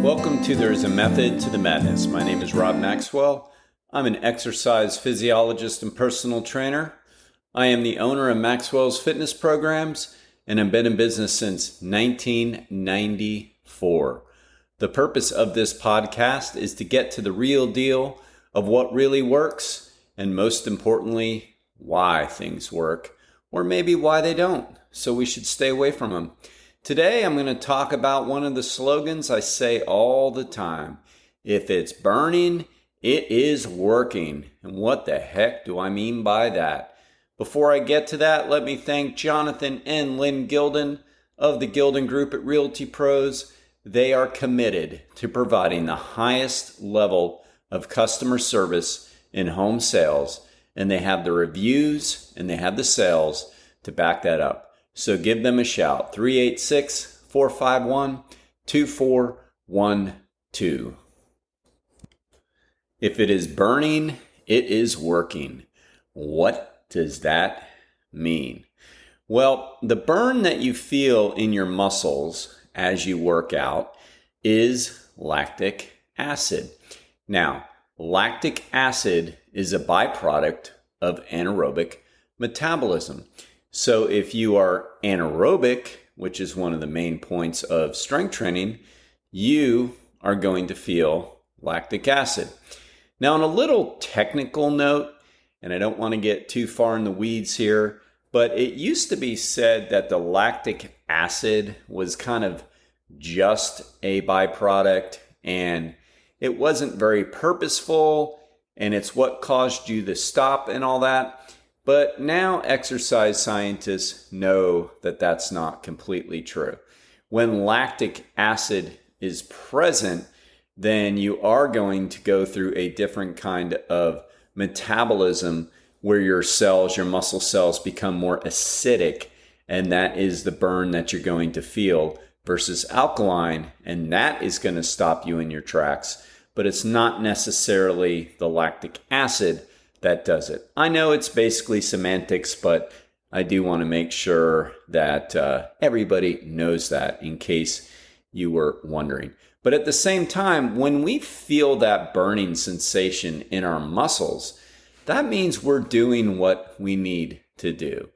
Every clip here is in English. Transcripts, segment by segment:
Welcome to There's a Method to the Madness. My name is Rob Maxwell. I'm an exercise physiologist and personal trainer. I am the owner of Maxwell's fitness programs, and I've been in business since 1994. The purpose of this podcast is to get to the real deal of what really works, and most importantly, why things work, or maybe why they don't, so we should stay away from them. Today, I'm going to talk about one of the slogans I say all the time. If it's burning, it is working. And what the heck do I mean by that? Before I get to that, let me thank Jonathan and Lynn Gilden of the Gilden Group at Realty Pros. They are committed to providing the highest level of customer service in home sales, and they have the reviews and they have the sales to back that up. So give them a shout, 386-451-2412. If it is burning, it is working. What does that mean? Well, the burn that you feel in your muscles as you work out is lactic acid. Now, lactic acid is a byproduct of anaerobic metabolism. So if you are anaerobic, which is one of the main points of strength training, you are going to feel lactic acid. Now, on a little technical note, and I don't want to get too far in the weeds here, but it used to be said that the lactic acid was kind of just a byproduct and it wasn't very purposeful and it's what caused you to stop and all that. But now exercise scientists know that that's not completely true. When lactic acid is present, then you are going to go through a different kind of metabolism where your cells, your muscle cells become more acidic, and that is the burn that you're going to feel versus alkaline, and that is going to stop you in your tracks. But it's not necessarily the lactic acid that does it. I know it's basically semantics, but I do want to make sure that everybody knows that in case you were wondering. But at the same time, when we feel that burning sensation in our muscles, that means we're doing what we need to do.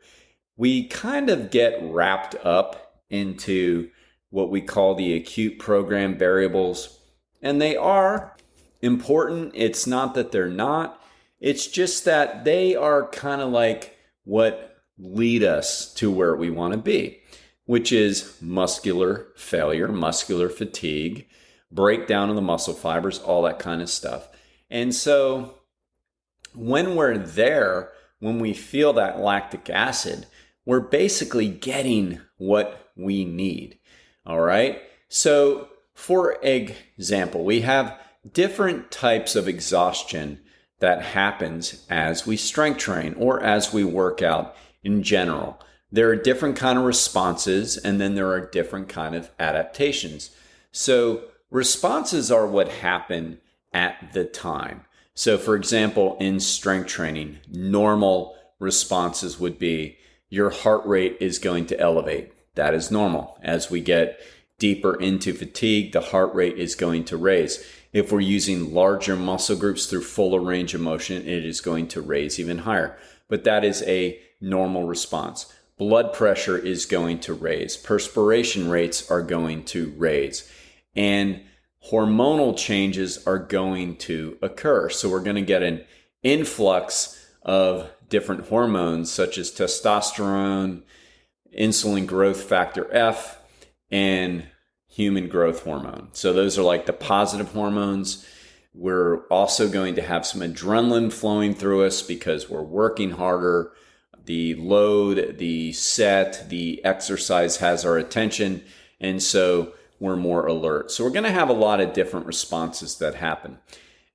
We kind of get wrapped up into what we call the acute program variables, and they are important. It's not that they're not. It's just that they are kind of like what lead us to where we want to be, which is muscular failure, muscular fatigue, breakdown of the muscle fibers, all that kind of stuff. And so when we're there, when we feel that lactic acid, we're basically getting what we need. All right. So for example, we have different types of exhaustion that happens as we strength train or as we work out in general. There are different kind of responses, and then there are different kind of adaptations. So responses are what happen at the time. So for example, in strength training, normal responses would be your heart rate is going to elevate. That is normal. As we get deeper into fatigue, the heart rate is going to raise. If we're using larger muscle groups through fuller range of motion, it is going to raise even higher. But that is a normal response. Blood pressure is going to raise. Perspiration rates are going to raise. And hormonal changes are going to occur. So we're going to get an influx of different hormones such as testosterone, insulin growth factor F, and human growth hormone. So those are like the positive hormones. We're also going to have some adrenaline flowing through us because we're working harder. The load, the set, the exercise has our attention, and so we're more alert. So we're going to have a lot of different responses that happen.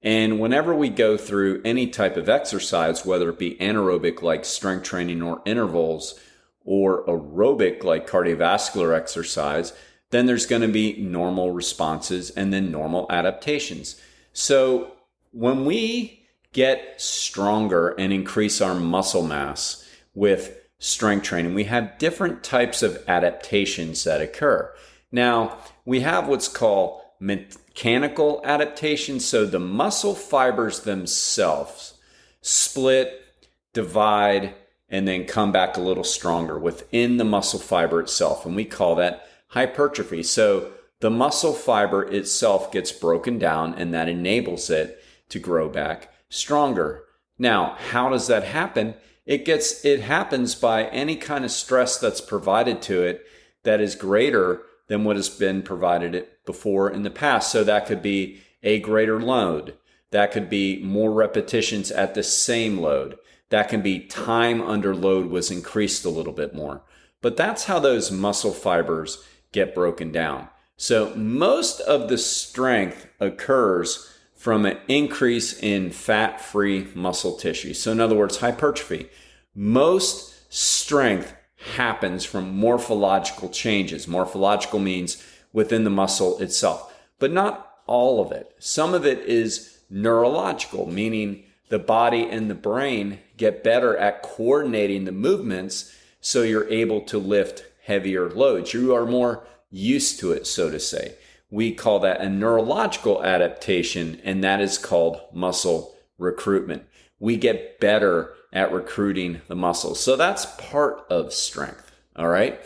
And whenever we go through any type of exercise, whether it be anaerobic like strength training or intervals, or aerobic like cardiovascular exercise, then there's going to be normal responses and then normal adaptations. So when we get stronger and increase our muscle mass with strength training, we have different types of adaptations that occur. Now, we have what's called mechanical adaptations. So the muscle fibers themselves split, divide, and then come back a little stronger within the muscle fiber itself. And we call that hypertrophy. So the muscle fiber itself gets broken down, and that enables it to grow back stronger. Now, how does that happen? It happens by any kind of stress that's provided to it that is greater than what has been provided it before in the past. So that could be a greater load. That could be more repetitions at the same load. That can be time under load was increased a little bit more. But that's how those muscle fibers get broken down. So most of the strength occurs from an increase in fat-free muscle tissue. So in other words, hypertrophy. Most strength happens from morphological changes. Morphological means within the muscle itself, but not all of it. Some of it is neurological, meaning the body and the brain get better at coordinating the movements so you're able to lift heavier loads. You are more used to it, so to say. We call that a neurological adaptation, and that is called muscle recruitment. We get better at recruiting the muscles. So that's part of strength, all right?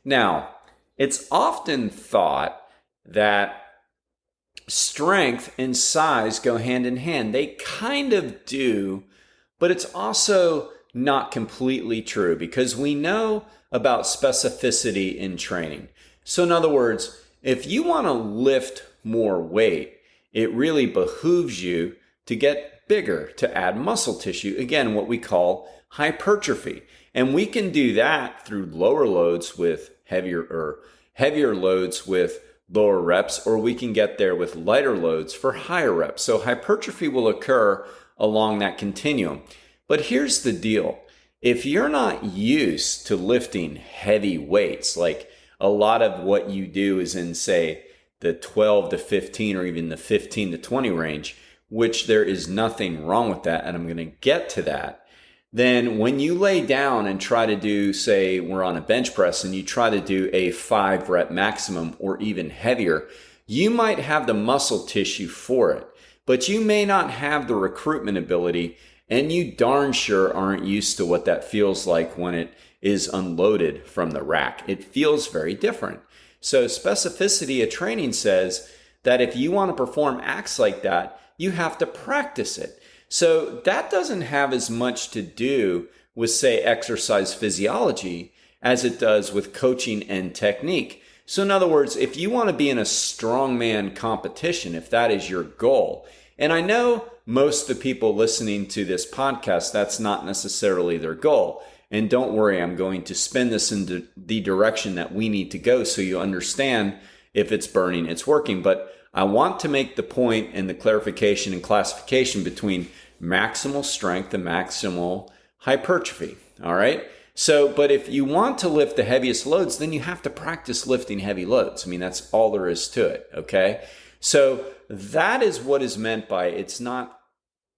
Now, it's often thought that strength and size go hand in hand. They kind of do, but it's also not completely true because we know about specificity in training. So in other words, if you want to lift more weight, it really behooves you to get bigger, to add muscle tissue. Again, what we call hypertrophy. And we can do that through lower loads with heavier loads with lower reps, or we can get there with lighter loads for higher reps. So hypertrophy will occur along that continuum. But here's the deal. If you're not used to lifting heavy weights, like a lot of what you do is in, say, the 12 to 15 or even the 15 to 20 range, which there is nothing wrong with that, and I'm going to get to that, then when you lay down and try to do, say, we're on a bench press and you try to do a 5-rep maximum or even heavier, you might have the muscle tissue for it, but you may not have the recruitment ability, and you darn sure aren't used to what that feels like when it is unloaded from the rack. It feels very different. So specificity of training says that if you want to perform acts like that, you have to practice it. So that doesn't have as much to do with, say, exercise physiology as it does with coaching and technique. So in other words, if you want to be in a strongman competition, if that is your goal, and I know most of the people listening to this podcast, that's not necessarily their goal. And don't worry, I'm going to spin this in the direction that we need to go so you understand if it's burning, it's working. But I want to make the point and the clarification and classification between maximal strength and maximal hypertrophy. All right. So, but if you want to lift the heaviest loads, then you have to practice lifting heavy loads. I mean, that's all there is to it. Okay. So that is what is meant by it's not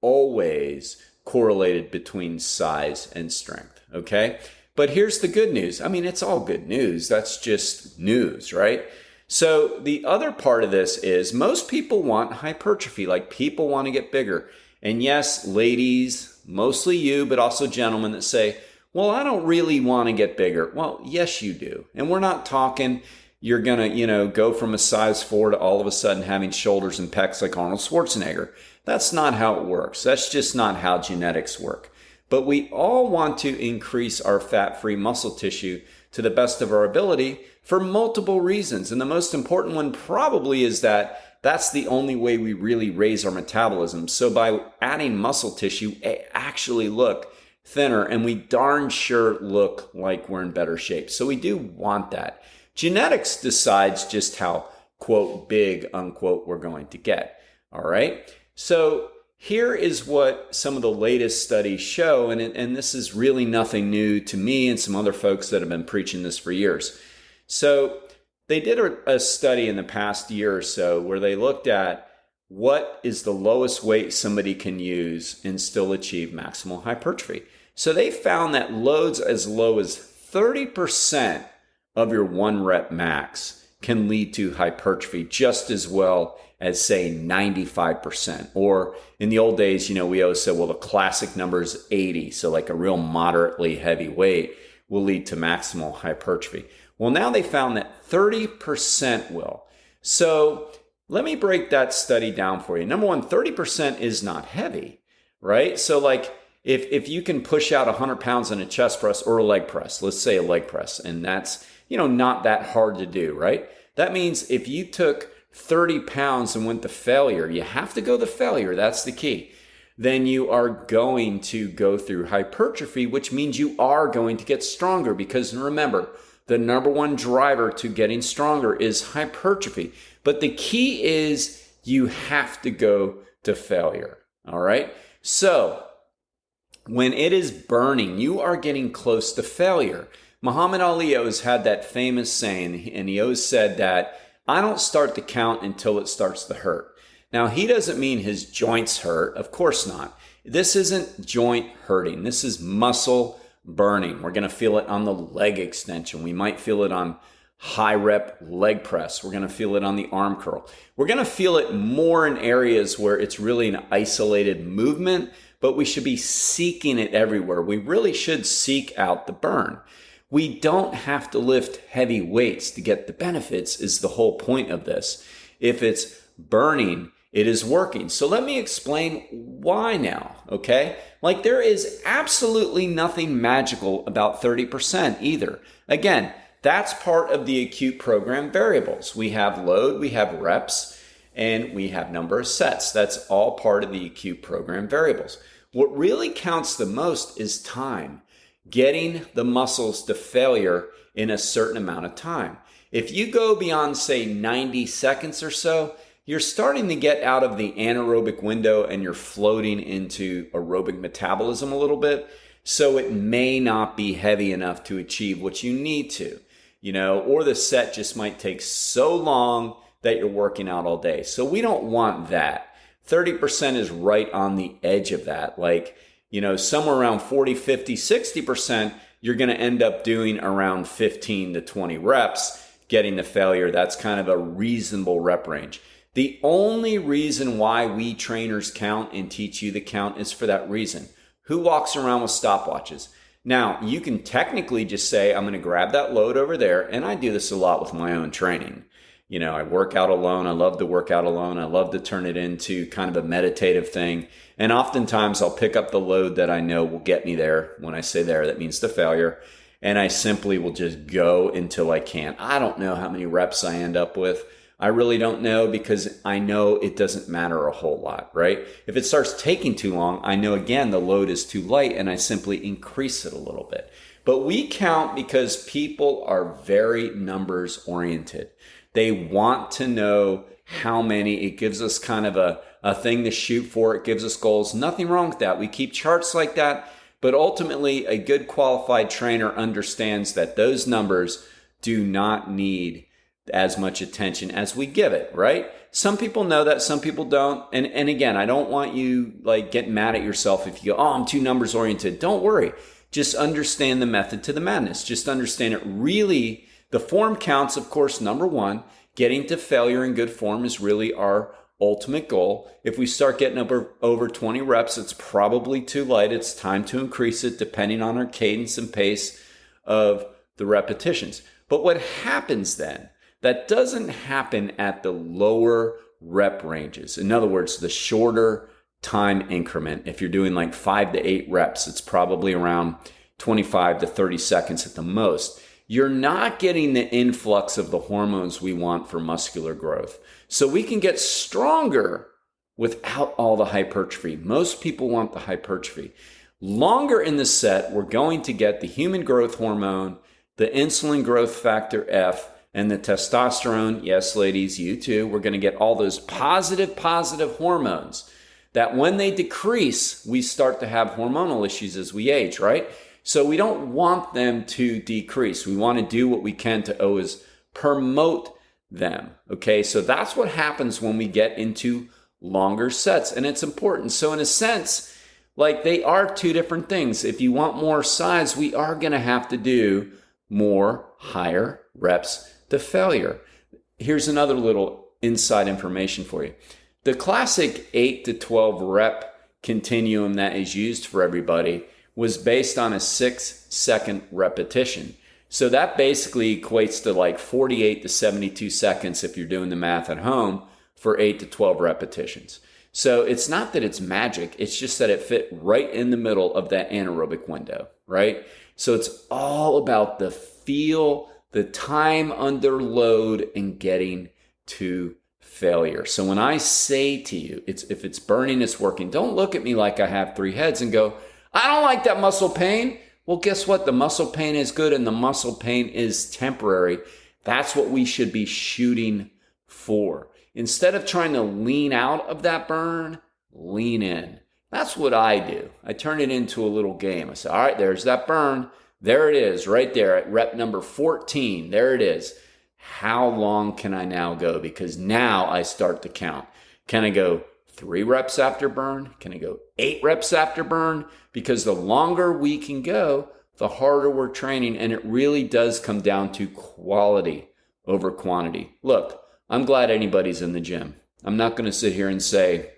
always correlated between size and strength. Okay. But here's the good news. I mean, it's all good news. That's just news, right? So the other part of this is most people want hypertrophy, like people want to get bigger. And yes, ladies, mostly you, but also gentlemen that say, well, I don't really want to get bigger. Well, yes, you do. And we're not talking you're going to, go from a size 4 to all of a sudden having shoulders and pecs like Arnold Schwarzenegger. That's not how it works. That's just not how genetics work. But we all want to increase our fat-free muscle tissue to the best of our ability for multiple reasons. And the most important one probably is that that's the only way we really raise our metabolism. So by adding muscle tissue, it actually look thinner, and we darn sure look like we're in better shape. So we do want that. Genetics decides just how, quote, big, unquote, we're going to get. All right. So here is what some of the latest studies show, and this is really nothing new to me and some other folks that have been preaching this for years. So they did a study in the past year or so where they looked at what is the lowest weight somebody can use and still achieve maximal hypertrophy. So they found that loads as low as 30% of your 1 rep max can lead to hypertrophy just as well as, say, 95%. Or in the old days, we always said, well, the classic number is 80. So like a real moderately heavy weight will lead to maximal hypertrophy. Well, now they found that 30% will. So let me break that study down for you. Number one, 30% is not heavy, right? So like if you can push out 100 pounds in a chest press or a leg press, let's say a leg press, and that's, not that hard to do, right? That means if you took 30 pounds and went to failure, you have to go to failure, that's the key. Then you are going to go through hypertrophy, which means you are going to get stronger, because remember, the number one driver to getting stronger is hypertrophy. But the key is you have to go to failure, all right? So when it is burning, you are getting close to failure. Muhammad Ali always had that famous saying, and he always said that, I don't start to count until it starts to hurt. Now, he doesn't mean his joints hurt. Of course not. This isn't joint hurting. This is muscle burning. We're going to feel it on the leg extension. We might feel it on high rep leg press. We're going to feel it on the arm curl. We're going to feel it more in areas where it's really an isolated movement, but we should be seeking it everywhere. We really should seek out the burn. We don't have to lift heavy weights to get the benefits, is the whole point of this. If it's burning, it is working. So let me explain why now, okay? Like there is absolutely nothing magical about 30% either. Again, that's part of the acute program variables. We have load, we have reps, and we have number of sets. That's all part of the acute program variables. What really counts the most is time. Getting the muscles to failure in a certain amount of time. If you go beyond, say, 90 seconds or so, you're starting to get out of the anaerobic window and you're floating into aerobic metabolism a little bit. So it may not be heavy enough to achieve what you need to, or the set just might take so long that you're working out all day. So we don't want that. 30% is right on the edge of that. Like, somewhere around 40, 50, 60%, you're going to end up doing around 15 to 20 reps, getting to failure. That's kind of a reasonable rep range. The only reason why we trainers count and teach you the count is for that reason. Who walks around with stopwatches? Now, you can technically just say, I'm going to grab that load over there, and I do this a lot with my own training. I work out alone. I love to work out alone. I love to turn it into kind of a meditative thing. And oftentimes I'll pick up the load that I know will get me there. When I say there, that means the failure. And I simply will just go until I can't. I don't know how many reps I end up with. I really don't know, because I know it doesn't matter a whole lot, right? If it starts taking too long, I know again the load is too light and I simply increase it a little bit. But we count because people are very numbers oriented. They want to know how many. It gives us kind of a thing to shoot for. It gives us goals. Nothing wrong with that. We keep charts like that. But ultimately, a good qualified trainer understands that those numbers do not need as much attention as we give it, right? Some people know that, some people don't. And again, I don't want you get mad at yourself if you go, I'm too numbers oriented. Don't worry. Just understand the method to the madness. Just understand it really. The form counts, of course. Number one, getting to failure in good form is really our ultimate goal. If we start getting over 20 reps, it's probably too light. It's time to increase it depending on our cadence and pace of the repetitions. But what happens then, that doesn't happen at the lower rep ranges. In other words, the shorter time increment. If you're doing 5 to 8 reps, it's probably around 25 to 30 seconds at the most. You're not getting the influx of the hormones we want for muscular growth. So we can get stronger without all the hypertrophy. Most people want the hypertrophy. Longer in the set, we're going to get the human growth hormone, the insulin growth factor F, and the testosterone. Yes, ladies, you too. We're going to get all those positive hormones that when they decrease, we start to have hormonal issues as we age, right? So we don't want them to decrease. We want to do what we can to always promote them. Okay, so that's what happens when we get into longer sets, and it's important. So in a sense, they are two different things. If you want more size, we are going to have to do more higher reps to failure. here's another little inside information for you. The classic 8 to 12 rep continuum that is used for everybody was based on a 6-second repetition. So that basically equates to like 48 to 72 seconds if you're doing the math at home for 8 to 12 repetitions. So it's not that it's magic, it's just that it fit right in the middle of that anaerobic window, right? So it's all about the feel, the time under load, and getting to failure. So when I say to you, if it's burning, it's working, don't look at me like I have 3 heads and go, I don't like that muscle pain. Well, guess what? The muscle pain is good and the muscle pain is temporary. That's what we should be shooting for. Instead of trying to lean out of that burn, lean in. That's what I do. I turn it into a little game. I say, all right, there's that burn. There it is right there at rep number 14. There it is. How long can I now go? Because now I start to count. Can I go 3 reps after burn? Can I go 8 reps after burn? Because the longer we can go, the harder we're training. And it really does come down to quality over quantity. Look, I'm glad anybody's in the gym. I'm not going to sit here and say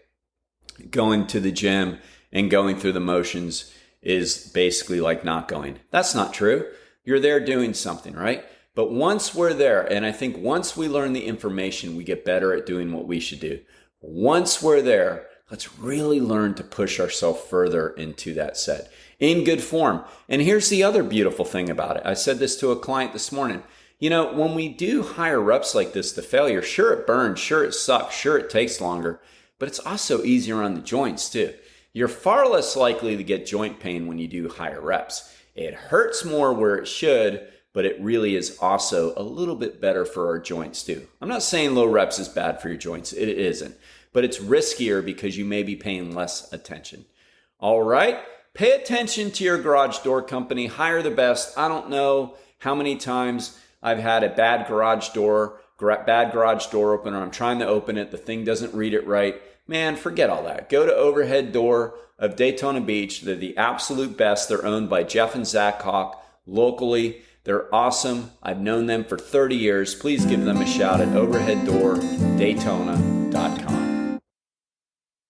going to the gym and going through the motions is basically like not going. That's not true. You're there doing something, right? But once we're there, and I think once we learn the information, we get better at doing what we should do. Once we're there, let's really learn to push ourselves further into that set in good form. And here's the other beautiful thing about it. I said this to a client this morning. You know, when we do higher reps like this, the failure, sure it burns, sure it sucks, sure it takes longer, but it's also easier on the joints too. You're far less likely to get joint pain when you do higher reps. It hurts more where it should, but it really is also a little bit better for our joints too. I'm not saying low reps is bad for your joints. It isn't, but it's riskier because you may be paying less attention. All right, pay attention to your garage door company. Hire the best. I don't know how many times I've had a bad garage door opener. I'm trying to open it. The thing doesn't read it right. Man, forget all that. Go to Overhead Door of Daytona Beach. They're the absolute best. They're owned by Jeff and Zach Hawk locally. They're awesome. I've known them for 30 years. Please give them a shout at Overhead Door Daytona.